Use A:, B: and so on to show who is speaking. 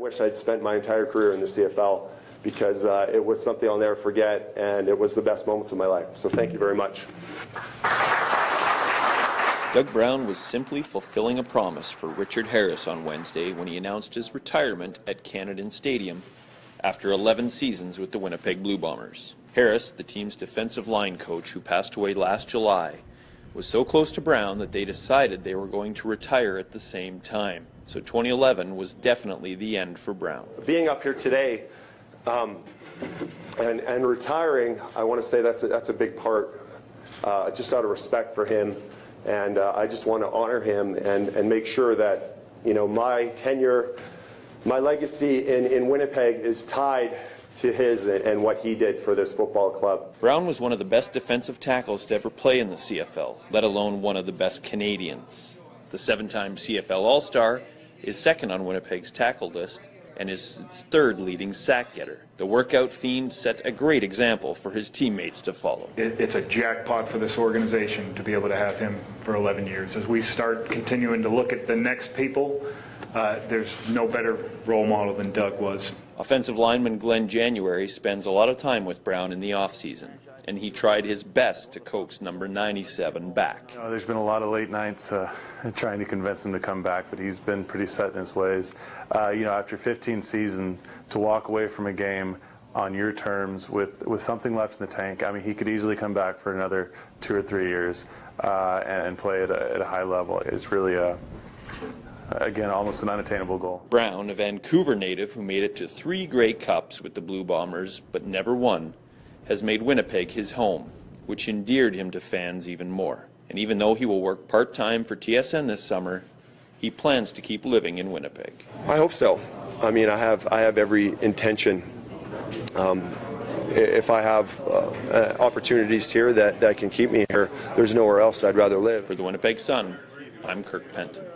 A: wish I'd spent my entire career in the CFL because it was something I'll never forget, and it was the best moments of my life. So thank you very much.
B: Doug Brown was simply fulfilling a promise for Richard Harris on Wednesday when he announced his retirement at Canadian Stadium after 11 seasons with the Winnipeg Blue Bombers. Harris, the team's defensive line coach who passed away last July, was so close to Brown that they decided they were going to retire at the same time. So 2011 was definitely the end for Brown.
A: Being up here today and retiring, I want to say that's a big part, just out of respect for him. And I just want to honor him and make sure that, you know, my tenure, my legacy in Winnipeg is tied to his and what he did for this football club.
B: Brown was one of the best defensive tackles to ever play in the CFL, let alone one of the best Canadians. The 7-time CFL All-Star is second on Winnipeg's tackle list and is its third leading sack getter. The workout fiend set a great example for his teammates to follow.
C: It's a jackpot for this organization to be able to have him for 11 years. As we start continuing to look at the next people, there's no better role model than Doug was.
B: Offensive lineman Glenn January spends a lot of time with Brown in the offseason, and he tried his best to coax number 97 back.
D: There's been a lot of late nights trying to convince him to come back, but he's been pretty set in his ways. After 15 seasons, to walk away from a game on your terms with something left in the tank, I mean, he could easily come back for another 2 or 3 years and play at a high level. It's really again, almost an unattainable goal.
B: Brown, a Vancouver native who made it to 3 Grey Cups with the Blue Bombers but never won, has made Winnipeg his home, which endeared him to fans even more. And even though he will work part-time for TSN this summer, he plans to keep living in Winnipeg.
A: I hope so. I mean, I have every intention. If I have opportunities here that can keep me here, there's nowhere else I'd rather live.
B: For the Winnipeg Sun, I'm Kirk Penton.